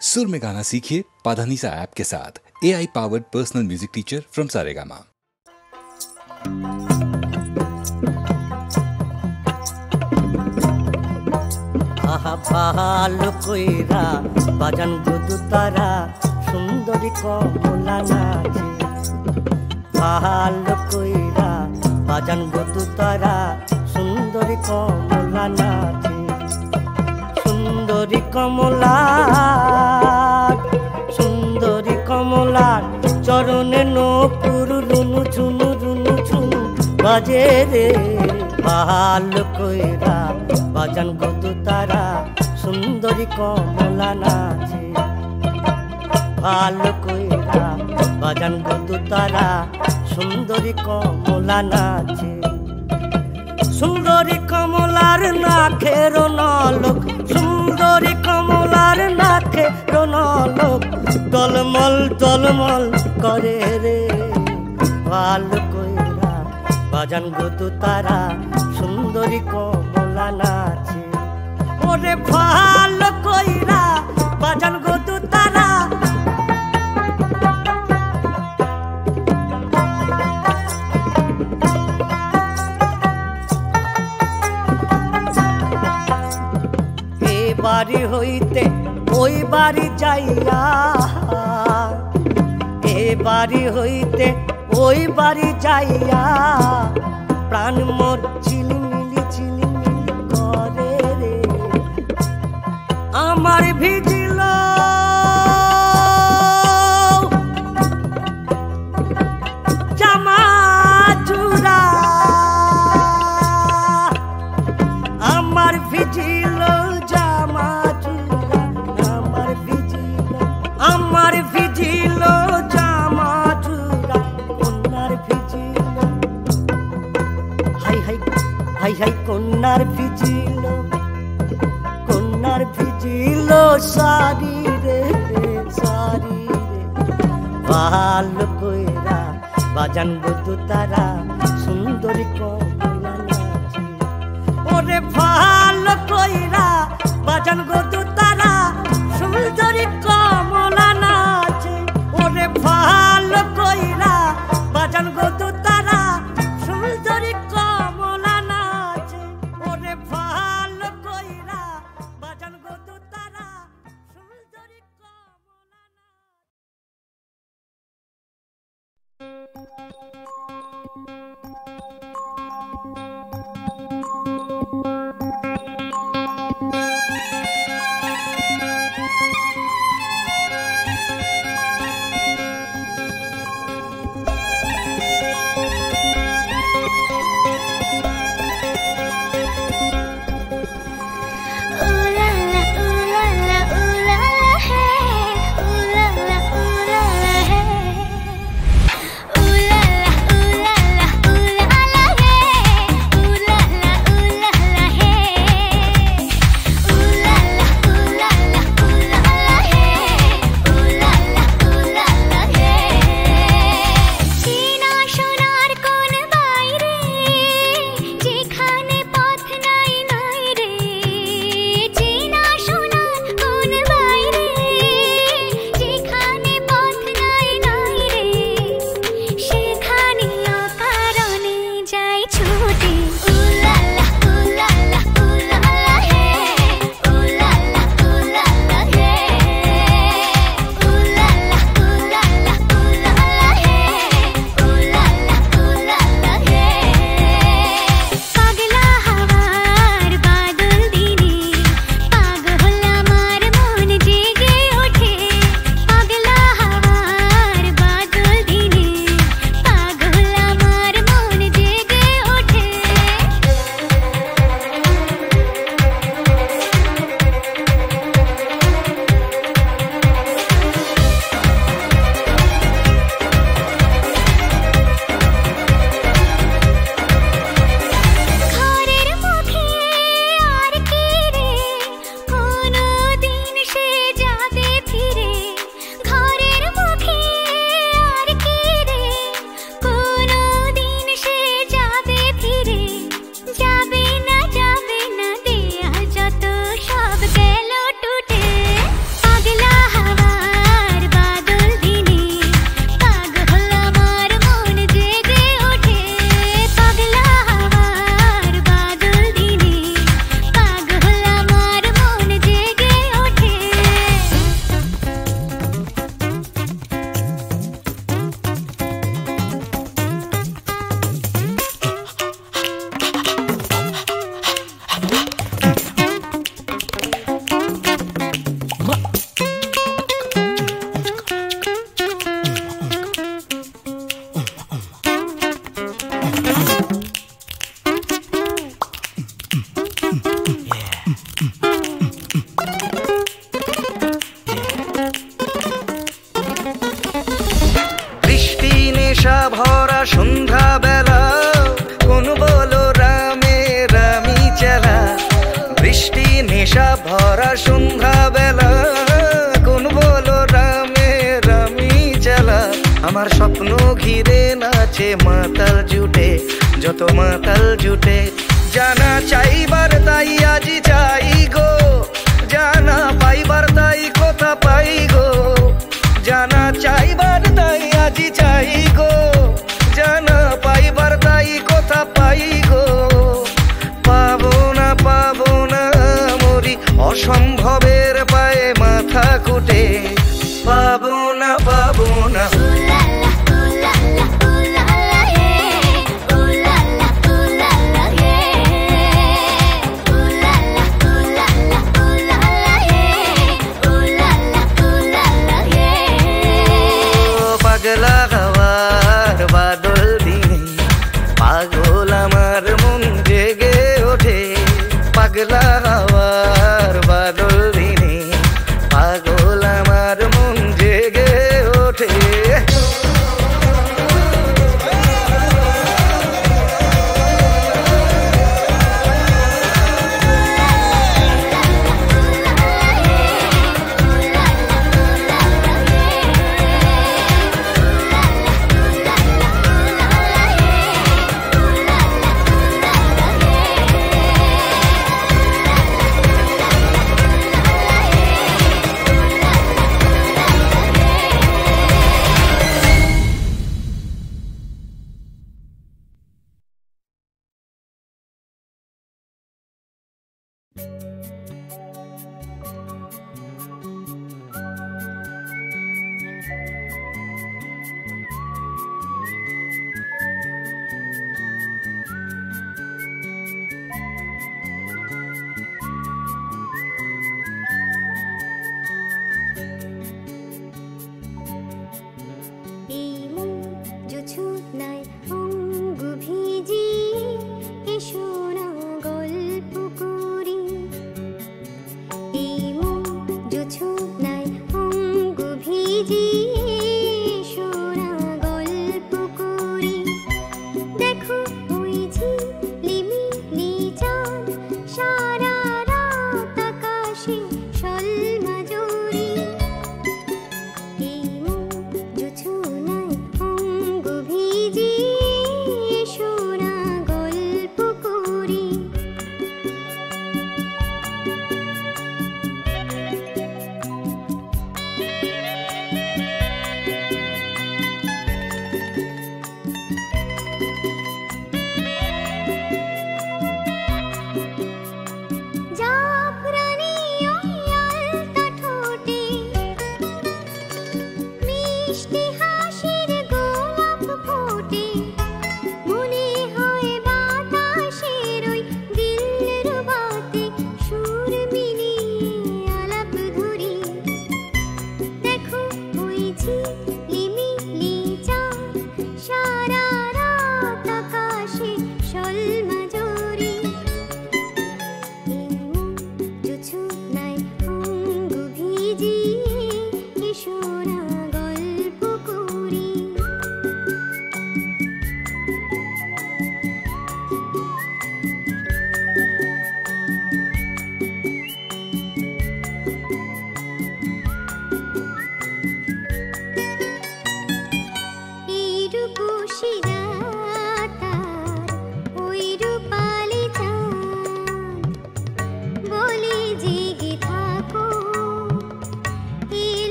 सुर में गाना सीखिए पाधानीसा ऐप के साथ। AI powered personal music teacher from Saregama. আহা ভালো কইরা বাজান গুদু তারা সুন্দরী কমলা নাচে। ভালো কইরা বাজান গুদু তারা সুন্দরী কমলা নাচে। সুন্দরী কমলা, সুন্দরী কমলা চরণে নপুর রুনু ঝুনু রুনু ঝুনু বাজে রে। ভালো কইরা বাজান গুদু তারা সুন্দরী কমলা নাচে। ভালো কইরা বাজান গুদু তারা সুন্দরী কমলা নাচে। সুন্দরী কমলার নাখের নলক, সুন্দরী কমলার নাখের নলক টলমল টলমল করে রে। ভালো কইরা বাজান গুদু তারা সুন্দরী কমলা নাচে। ওরে ভালো কইরা বাজান গুদু তারা বাড়ি হইতে ওই বাড়ি যাইয়া, এ বাড়ি হইতে ওই বাড়ি যাইয়া প্রাণ মোর ঝিলিমিলি ঝিলিমিলি করে রে। আমার ভিজিল জামা চূড়া, আমার ভিজিল জামা চূড়া, আমার ভিজিল, আমার ভিজিল জামা চূড়া কন্যার vigil. High high high high কন্যার ভিজিল, কন্যার ভিজিল সারি রে সারি রে। ভালো কইরা বাজান গুদু তারা সুন্দরী কমলা নাচে। ওরে ভালো কইরা বাজান গুদু তারা সুন্দরী কমলা নাচে। ওরে ভালো কইরা বাজান গুদু তারা সুন্দরী কমলা নাচে। ওরে ভালো কইরা বাজান গুদু তারা সুন্দরী কমলা নাচে। সন্ধ্যা বেলা কোন বলো রামে রামি চেলা বৃষ্টি নেশা ভরা সন্ধ্যা বেলা কোন বলো রামে রামি চেলা আমার স্বপ্ন ঘিরে নাচে মাতাল জুটে যত মাতাল জুটে জানা চাইবার তাই আজি চাই গো জানা পাইবার তাই কথা পাই গো জানা চাইবার তাই আজি চাই গো জানা পাইবার তাই কথা পাই গো পাবো না মরি অসম্ভবের পায়ে মাথা কুটে পাবো না পাগলা হাওয়ার বাদল দিনে পাগল আমার মন জেগে ওঠে পাগলা হাওয়ার বাদল দিনে পাগল আমার মন জেগে ওঠে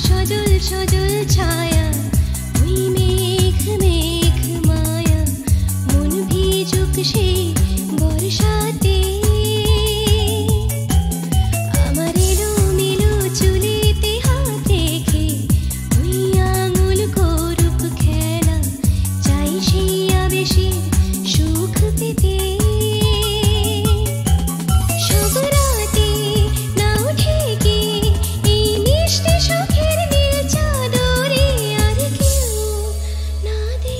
সজল সজল ছায়া ওই মেঘ মেঘ মায়া মন ভিজুক সে বর্ষাতে আমার এলো মেলো চুলেতে হাত রেখে ওই আঙুল করুক খেলা চাই সেই আবেশে সুখ পেতে না দে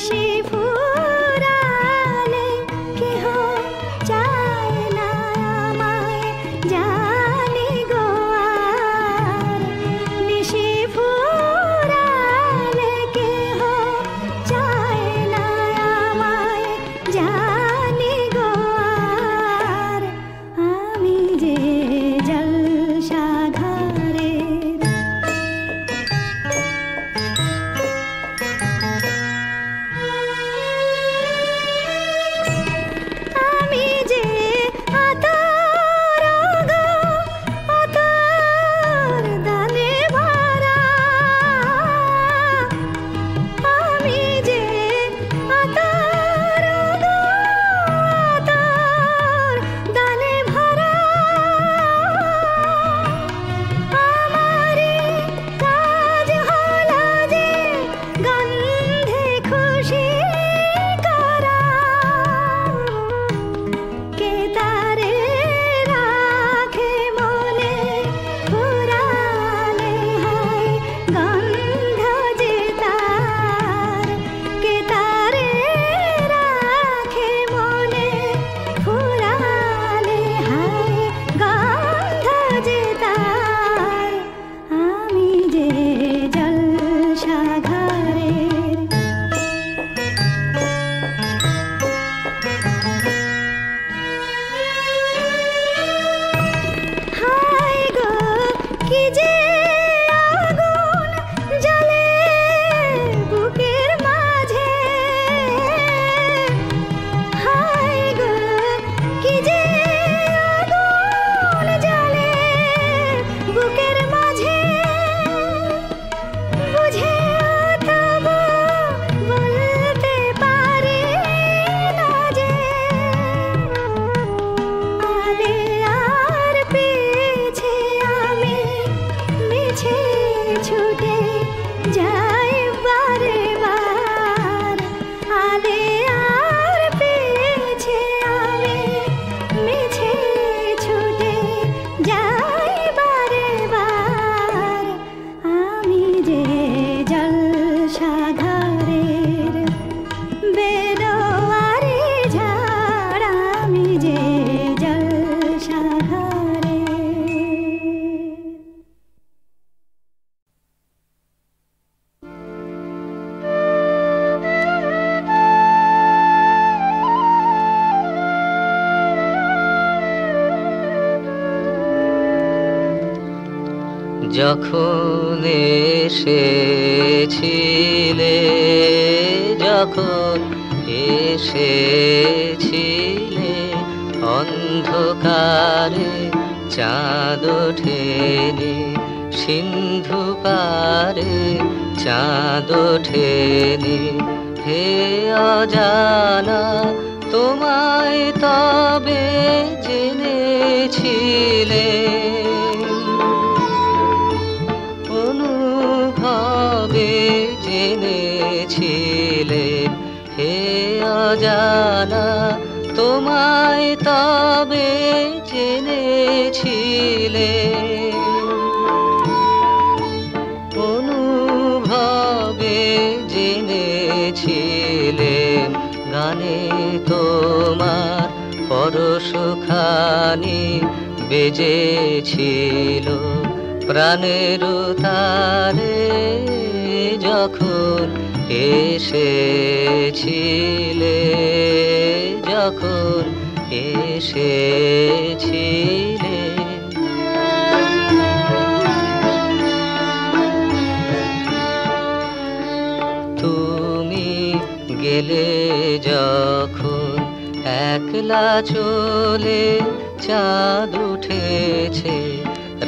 নিশি ফুরালে কেহ চায় না আমায় জানি গো আর নিশি ফুরালে কেহ চায় না আমায় জানি গো আর আমি যে জলসাঘরের আমি যে আতর গো আতর দানে ভরা আমি যে আতর গো আতর দানে ভরা আমারি কাজ হলো যে গন্ধে খুশি করা কে তারে রাখে মনে ফুরালে হয় গন্ধ যে তার কে তারে রাখে মনে ফুরালে হয় গন্ধ যে তার আমি যে জলসাঘরের হায় গো কি যে আগুন জ্বলে বুকের মাঝে হায় গো কি যে আগুন জ্বলে বুকের মাঝে বুঝে তবু বলতে পারি না যে আলে আর পেছে আমি মিছে ছুটে যাই বারে বার আলে আর পেছে আমি মিছে ছুটে যাই বারে বার আমি যে জলসাঘরের বেরোয়ারি ঝাড় আমি যে জলসাঘরের যখন এসেছিলে যখন এসেছিলে অন্ধকারে চাঁদ ওঠেনি সিন্ধু পারে চাঁদ ওঠেনি হে অজানা তোমায় তবে জেনেছিলে অনুভবে জেনেছিলে হে অজানা তোমায় তবে জেনেছিলে অনুভবে জেনেছিলে গানে তোমার পরশখানি বেজেছিল প্রাণের তারে যখন এসেছিলে যখন এসেছিলে তুমি গেলে যখন একলা চলে চাঁদ উঠেছে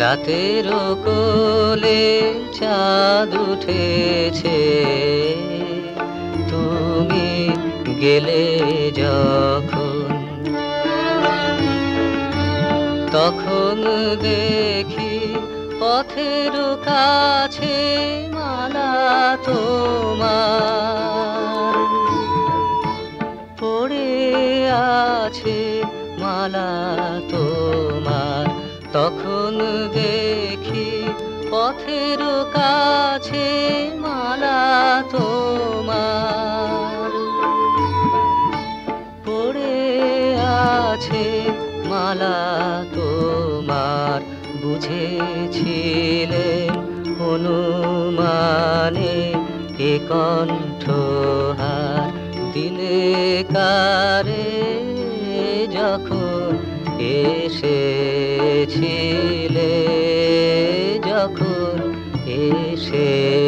রাতের কোলে চাঁদ উঠেছে তুমি গেলে যখন তখন দেখি পথের কাছে মালা তোমার পড়ে আছে মালা তোমার তখন দেখি পথের কাছে মালা তোমার মালা তোমার বুঝেছিলেন অনুমানে এ কণ্ঠহার দিলে কারে যখন এসেছিলে, যখন এসেছিলে।